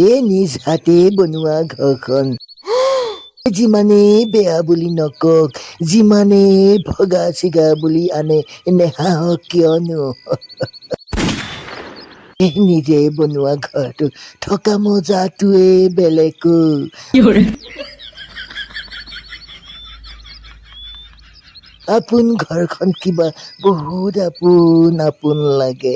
এই নিজ হাতে বনোৱা ঘৰখন যিমানেই বেয়া বুলি নকওক, যিমানেই ভগা চিগা বুলি আনে নেহাঁহক কিয়নো নিজে বনোৱা ঘৰটো থকা মজাটোৱেই বেলেগ আপোন ঘৰখন কিবা বহুত আপোন আপোন লাগে